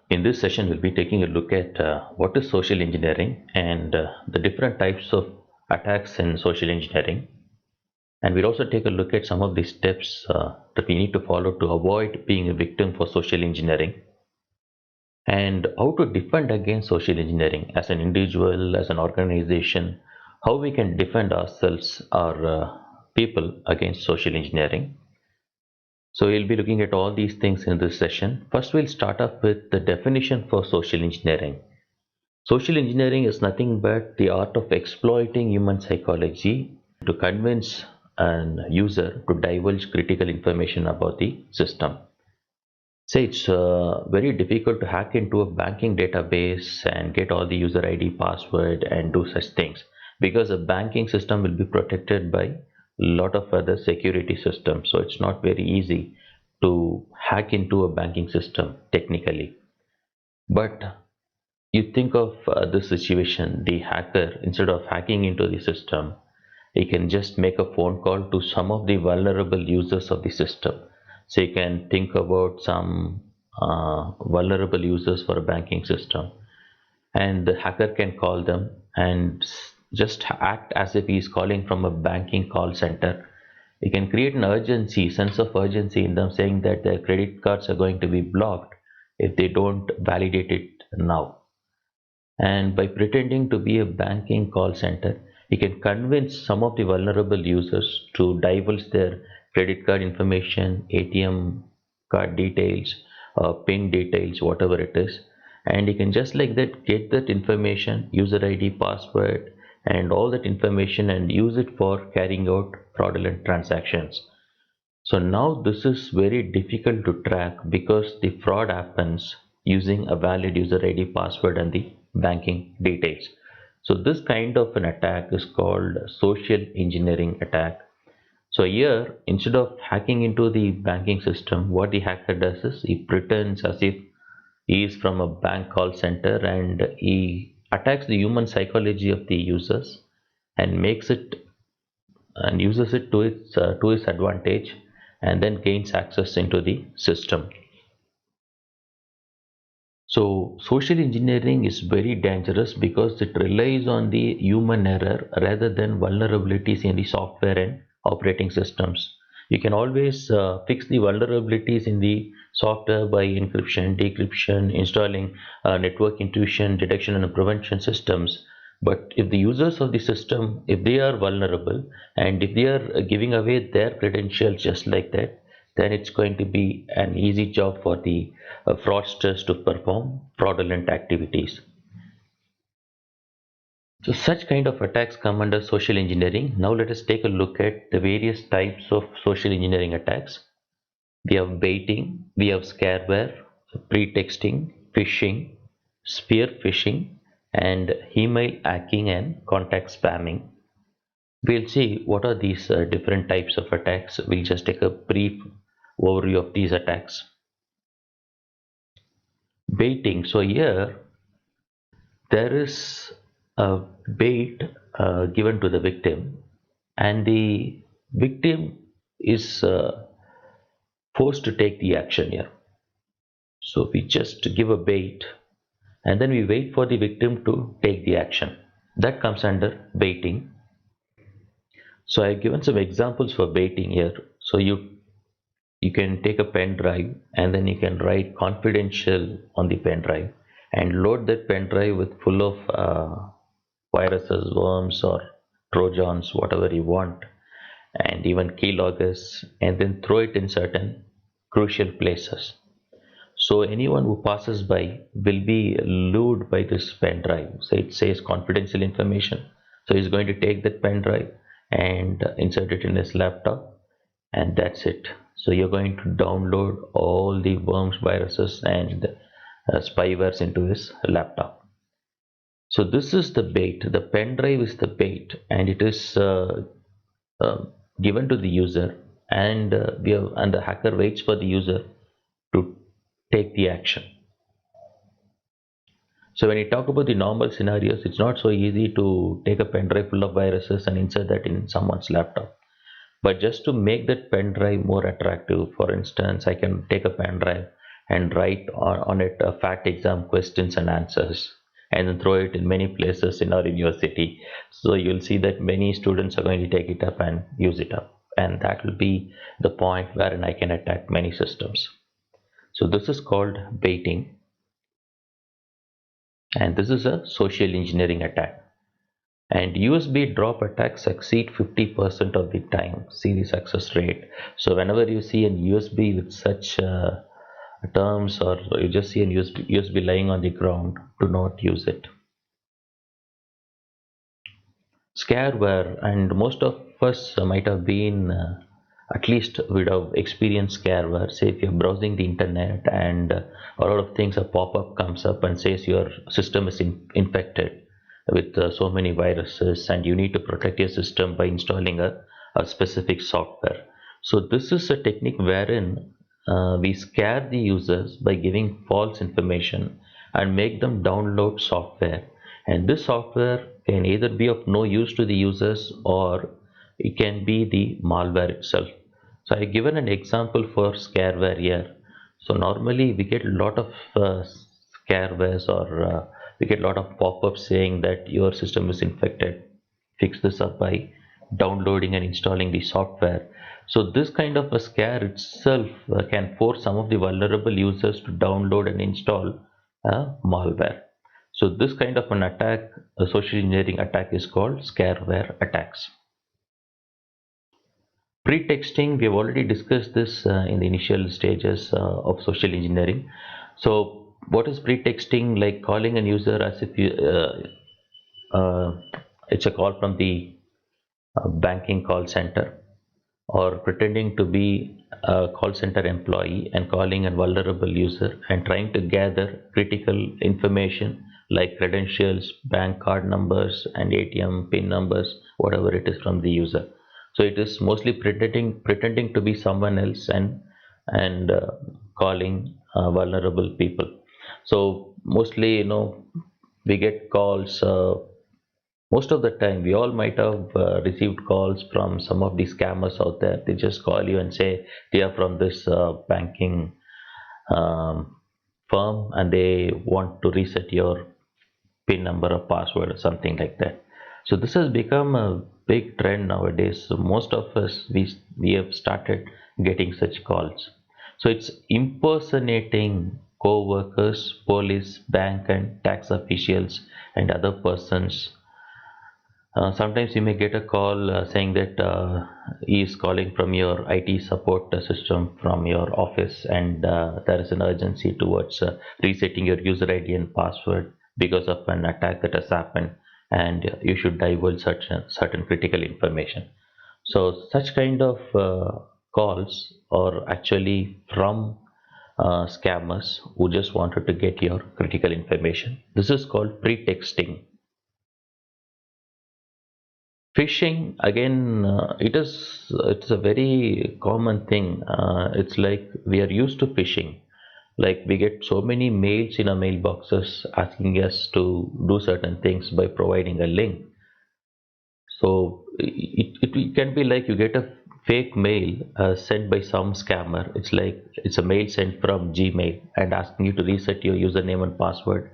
In this session, we'll be taking a look at what is social engineering and the different types of attacks in social engineering. And we'll also take a look at some of the steps that we need to follow to avoid being a victim for social engineering and how to defend against social engineering as an individual, as an organization, how we can defend ourselves or people against social engineering. So we'll be looking at all these things in this session. First, we'll start off with the definition for social engineering. Social engineering is nothing but the art of exploiting human psychology to convince an user to divulge critical information about the system. Say it's very difficult to hack into a banking database and get all the user ID, password, and do such things because a banking system will be protected by a lot of other security systems. So it's not very easy to hack into a banking system technically. But you think of this situation, the hacker, instead of hacking into the system, he can just make a phone call to some of the vulnerable users of the system. So you can think about some vulnerable users for a banking system, and the hacker can call them and just act as if he is calling from a banking call center. He can create an urgency, sense of urgency in them, saying that their credit cards are going to be blocked if they don't validate it now. And by pretending to be a banking call center, he can convince some of the vulnerable users to divulge their credit card information, ATM card details, PIN details, whatever it is. And he can just like that get that information, user ID, password, and all that information and use it for carrying out fraudulent transactions. So now this is very difficult to track because the fraud happens using a valid user ID, password, and the banking details. So this kind of an attack is called social engineering attack. So here, instead of hacking into the banking system, what the hacker does is he pretends as if he is from a bank call center and he attacks the human psychology of the users and makes it and uses it to his advantage and then gains access into the system. So social engineering is very dangerous because it relies on the human error rather than vulnerabilities in the software and operating systems. You can always fix the vulnerabilities in the software by encryption, decryption, installing network intrusion detection and prevention systems. But if the users of the system, if they are vulnerable and if they are giving away their credentials just like that, then it's going to be an easy job for the fraudsters to perform fraudulent activities. So such kind of attacks come under social engineering. Now let us take a look at the various types of social engineering attacks. We have baiting, we have scareware, pretexting, phishing, spear phishing, and email hacking and contact spamming. We'll see what are these different types of attacks. We'll just take a brief overview of these attacks. Baiting. So here there is a bait given to the victim, and the victim is forced to take the action here. So we just give a bait and then we wait for the victim to take the action. That comes under baiting. So I've given some examples for baiting here. So you can take a pen drive and then you can write confidential on the pen drive and load that pen drive with full of viruses, worms, or trojans, whatever you want, and even keyloggers, and then throw it in certain crucial places. So anyone who passes by will be lured by this pen drive. So it says confidential information. So he's going to take that pen drive and insert it in his laptop, and that's it. So you're going to download all the worms, viruses, and spywares into his laptop. So this is the bait. The pen drive is the bait, and it is uh, given to the user, and and the hacker waits for the user to take the action. So when you talk about the normal scenarios, it's not so easy to take a pen drive full of viruses and insert that in someone's laptop. But just to make that pen drive more attractive, for instance, I can take a pen drive and write on it fact exam questions and answers, and then throw it in many places in our university. So you'll see that many students are going to take it up and use it up, and that will be the point wherein I can attack many systems. So this is called baiting, and this is a social engineering attack. And USB drop attacks succeed 50% of the time. See the success rate. So whenever you see an USB with such terms, or you just see an USB lying on the ground, do not use it. Scareware, and most of us might have been at least would have experienced scareware. Say if you're browsing the internet and a lot of things, a pop-up comes up and says your system is infected with so many viruses, and you need to protect your system by installing a specific software. So this is a technique wherein we scare the users by giving false information and make them download software, and this software can either be of no use to the users, or it can be the malware itself. So I've given an example for scareware here. So normally we get a lot of scarewares, or we get a lot of pop-ups saying that your system is infected. Fix this up by downloading and installing the software. So this kind of a scare itself can force some of the vulnerable users to download and install malware. So this kind of an attack, a social engineering attack, is called scareware attacks. Pretexting, we have already discussed this in the initial stages of social engineering. So what is pretexting? Like calling a user as if you, it's a call from the banking call center, or pretending to be a call center employee and calling a vulnerable user and trying to gather critical information like credentials, bank card numbers, and ATM PIN numbers, whatever it is, from the user. So it is mostly pretending to be someone else, and calling vulnerable people. So mostly, we get calls. Most of the time, we all might have received calls from some of these scammers out there. They just call you and say they are from this banking um, firm, and they want to reset your PIN number or password or something like that. So this has become a big trend nowadays. So most of us, we have started getting such calls. So it's impersonating co-workers, police, bank and tax officials, and other persons. Sometimes you may get a call saying that he is calling from your IT support system from your office, and there is an urgency towards resetting your user ID and password because of an attack that has happened, and you should divulge certain critical information. So such kind of calls are actually from scammers who just wanted to get your critical information. This is called pretexting. Phishing, again, it's a very common thing. It's like we are used to phishing. Like we get so many mails in our mailboxes asking us to do certain things by providing a link. So it can be like you get a fake mail sent by some scammer. It's like it's a mail sent from Gmail and asking you to reset your username and password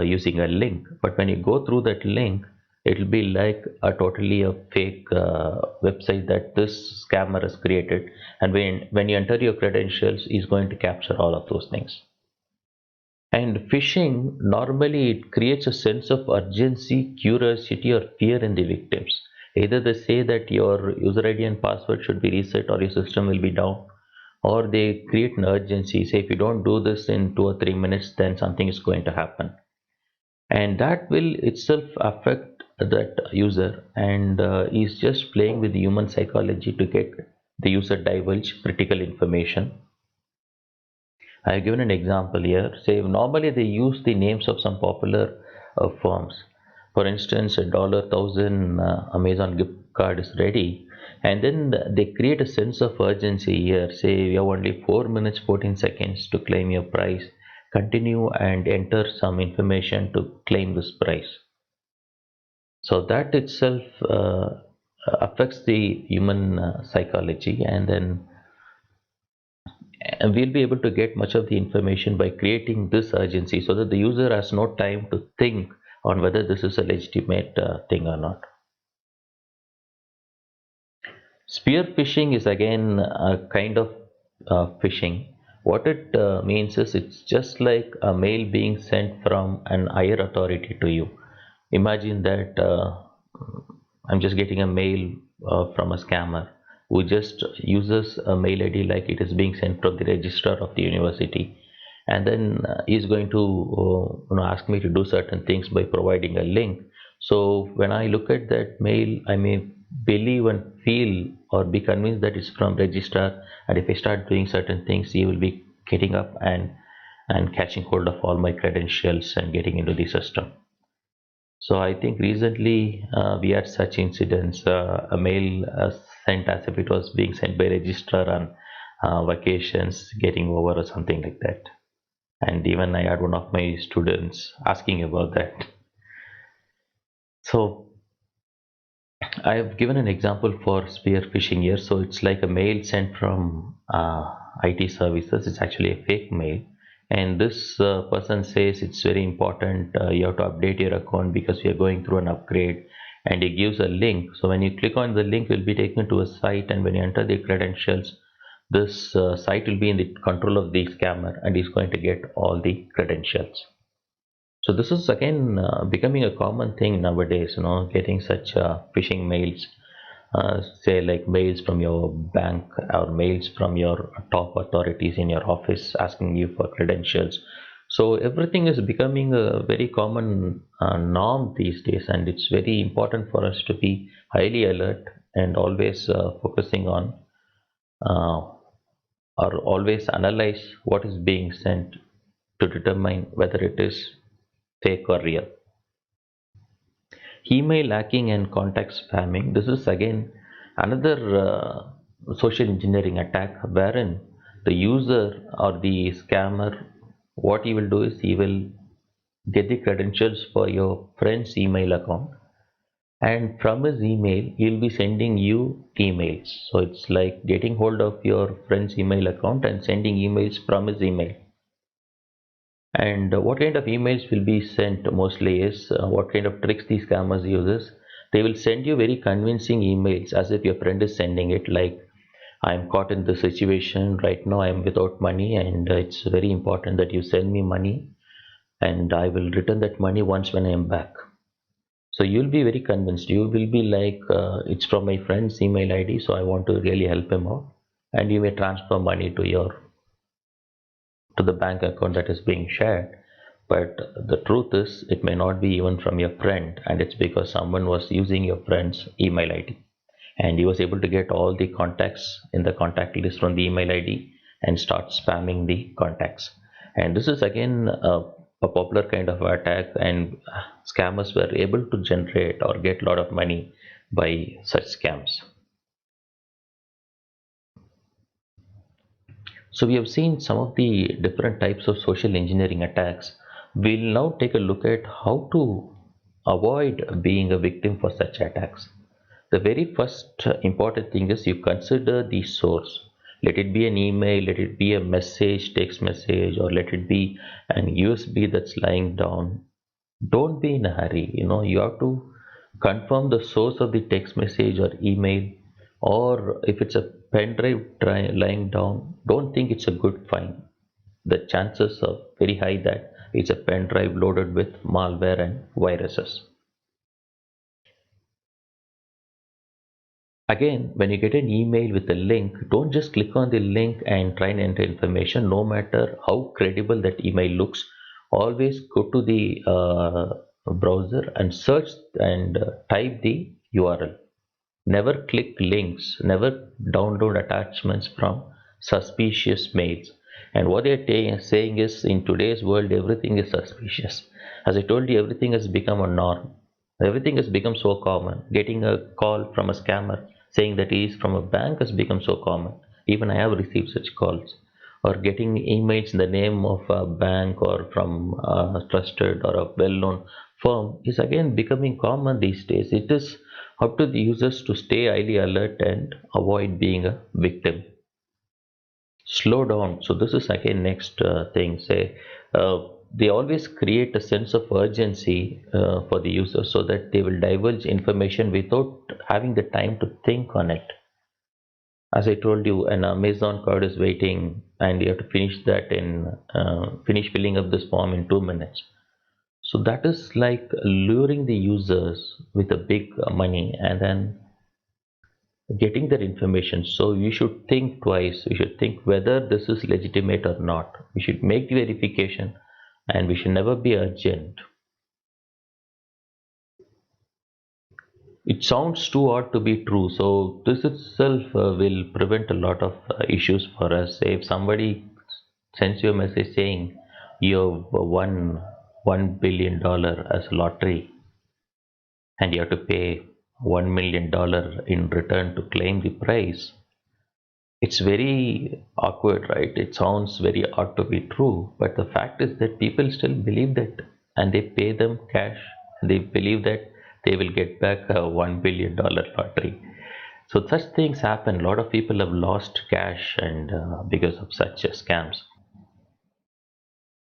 using a link. But when you go through that link, it'll be like a totally a fake website that this scammer has created. And when you enter your credentials, he's going to capture all of those things. And phishing, normally it creates a sense of urgency, curiosity, or fear in the victims. Either they say that your user ID and password should be reset or your system will be down, or they create an urgency. Say if you don't do this in 2 or 3 minutes, then something is going to happen, and that will itself affect that user, and is just playing with human psychology to get the user divulge critical information. I have given an example here. Say normally they use the names of some popular firms. For instance, a $1,000 Amazon gift card is ready, and then they create a sense of urgency here. Say you have only 4 minutes 14 seconds to claim your prize. Continue and enter some information to claim this prize. So that itself affects the human psychology, and then and we'll be able to get much of the information by creating this urgency so that the user has no time to think on whether this is a legitimate thing or not. Spear phishing is again a kind of phishing. What it means is it's just like a mail being sent from an higher authority to you. Imagine that I'm just getting a mail from a scammer who just uses a mail ID like it is being sent from the registrar of the university, and then he's going to ask me to do certain things by providing a link. So when I look at that mail, I may believe and feel or be convinced that it's from registrar, and if I start doing certain things, he will be getting up and catching hold of all my credentials and getting into the system. So I think recently we had such incidents. A mail sent as if it was being sent by registrar on vacations, getting over or something like that. And even I had one of my students asking about that. So I have given an example for spear phishing here. So it's like a mail sent from IT services. It's actually a fake mail, and this person says it's very important. You have to update your account because we are going through an upgrade, and he gives a link. So when you click on the link, you'll be taken to a site, and when you enter the credentials, this site will be in the control of the scammer, and he's going to get all the credentials. So this is again becoming a common thing nowadays, getting such phishing mails, say like mails from your bank or mails from your top authorities in your office asking you for credentials. So everything is becoming a very common norm these days, and it's very important for us to be highly alert and always focusing on or always analyze what is being sent to determine whether it is fake or real. Email hacking and contact spamming. This is again another social engineering attack wherein the user or the scammer, what he will do is he will get the credentials for your friend's email account, and from his email he'll be sending you emails. So it's like getting hold of your friend's email account and sending emails from his email. And what kind of emails will be sent mostly is what kind of tricks these scammers uses. They will send you very convincing emails as if your friend is sending it, like I'm caught in this situation right now, I'm without money, and it's very important that you send me money, and I will return that money once when I am back. So you'll be very convinced. You will be like, it's from my friend's email ID, so I want to really help him out, and you may transfer money to the bank account that is being shared. But the truth is, it may not be even from your friend, and it's because someone was using your friend's email ID, and he was able to get all the contacts in the contact list from the email ID and start spamming the contacts. And this is again a popular kind of attack, and scammers were able to generate or get a lot of money by such scams. So we have seen some of the different types of social engineering attacks. We'll now take a look at how to avoid being a victim for such attacks. The very first important thing is you consider the source. Let it be an email, let it be a message, text message, or let it be an USB that's lying down. Don't be in a hurry. You have to confirm the source of the text message or email, or if it's a pen drive lying down, don't think it's a good find. The chances are very high that it's a pen drive loaded with malware and viruses. Again, when you get an email with a link, don't just click on the link and try and enter information. No matter how credible that email looks, always go to the browser and search and type the URL. Never click links, never download attachments from suspicious mails. And what they're saying is, in today's world, everything is suspicious. As I told you, everything has become a norm. Everything has become so common. Getting a call from a scammer saying that he is from a bank has become so common. Even I have received such calls. Or getting emails in the name of a bank or from a trusted or a well-known firm is again becoming common these days. It is up to the users to stay highly alert and avoid being a victim. slow down. So this is again next thing. Say they always create a sense of urgency for the user, so that they will divulge information without having the time to think on it. As I told you, an Amazon card is waiting, and you have to finish that in finish filling up this form in 2 minutes. So that is like luring the users with a big money and then getting their information. So you should think twice. You should think whether this is legitimate or not. We should make the verification, and we should never be urgent. It sounds too odd to be true. So this itself will prevent a lot of issues for us. If somebody sends you a message saying you've won $1 billion as a lottery, and you have to pay $1 million in return to claim the prize, it's very awkward, right? It sounds very odd to be true, but the fact is that people still believe that, and they pay them cash. They believe that they will get back a $1 billion lottery. So such things happen. A lot of people have lost cash, and because of such scams.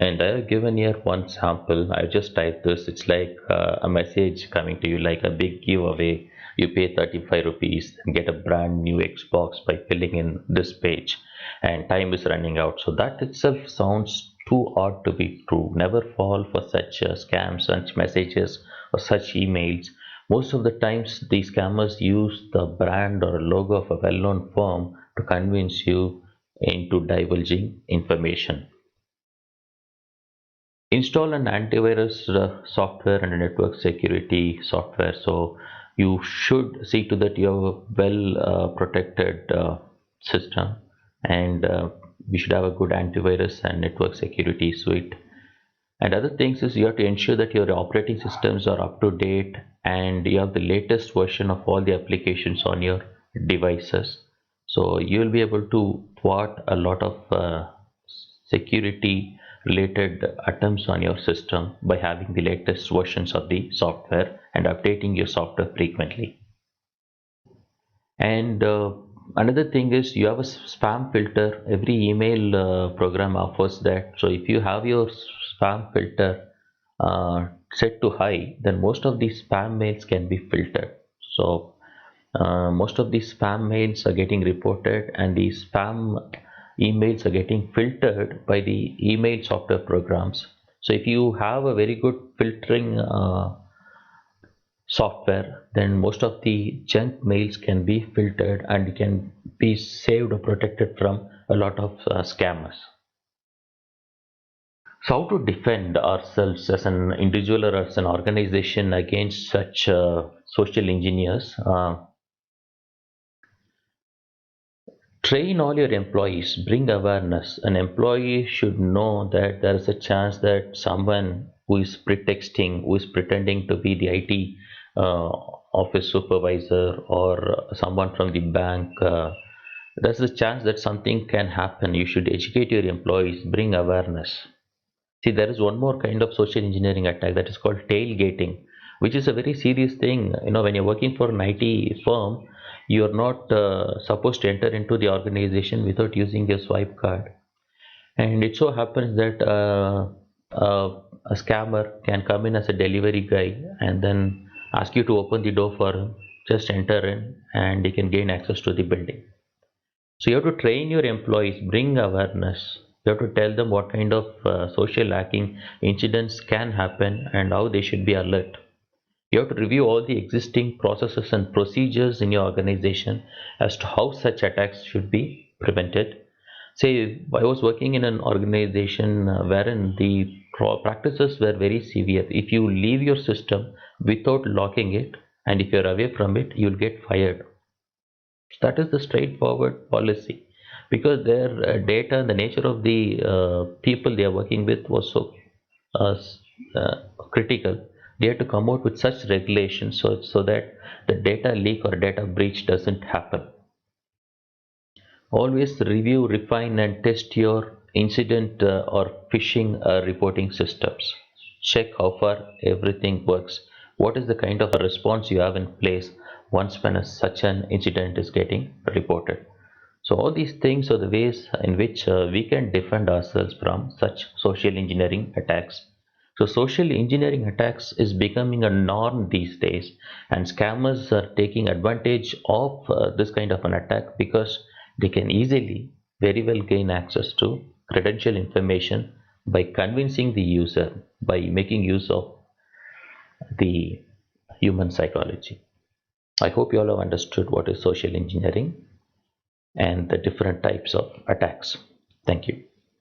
And I've given here one sample. I just typed this. It's like a message coming to you, like a big giveaway. You pay 35 rupees and get a brand new Xbox by filling in this page, and time is running out. So that itself sounds too odd to be true. Never fall for such scams, such messages, or such emails. Most of the times, these scammers use the brand or logo of a well-known firm to convince you into divulging information. Install an antivirus software and a network security software. So you should see to that you have a well protected system, and we should have a good antivirus and network security suite. And other things is you have to ensure that your operating systems are up to date, and you have the latest version of all the applications on your devices. So you will be able to thwart a lot of security related attempts on your system by having the latest versions of the software and updating your software frequently. And another thing is you have a spam filter. Every email program offers that. So if you have your spam filter set to high, then most of these spam mails can be filtered. So most of these spam mails are getting reported, and these spam emails are getting filtered by the email software programs. So if you have a very good filtering software, then most of the junk mails can be filtered and can be saved or protected from a lot of scammers. So how to defend ourselves as an individual or as an organization against such social engineers? Train all your employees, bring awareness. An employee should know that there is a chance that someone who is pretexting, who is pretending to be the IT office supervisor or someone from the bank, there's a chance that something can happen. You should educate your employees, bring awareness. See, there is one more kind of social engineering attack that is called tailgating, which is a very serious thing. You know, when you're working for an IT firm, you're not supposed to enter into the organization without using your swipe card. And it so happens that a scammer can come in as a delivery guy and then ask you to open the door for him. Just enter in, and he can gain access to the building. So you have to train your employees, bring awareness. You have to tell them what kind of social hacking incidents can happen and how they should be alert. You have to review all the existing processes and procedures in your organization as to how such attacks should be prevented. Say, I was working in an organization wherein the practices were very severe. If you leave your system without locking it, and if you're away from it, you'll get fired. That is the straightforward policy, because their data and the nature of the people they are working with was so critical. They had to come out with such regulations so that the data leak or data breach doesn't happen. Always review, refine, and test your incident or phishing reporting systems. Check how far everything works. What is the kind of a response you have in place once when such an incident is getting reported? So all these things are the ways in which we can defend ourselves from such social engineering attacks. So social engineering attacks is becoming a norm these days, and scammers are taking advantage of this kind of an attack because they can easily, very well gain access to credential information by convincing the user, by making use of the human psychology. I hope you all have understood what is social engineering and the different types of attacks. Thank you.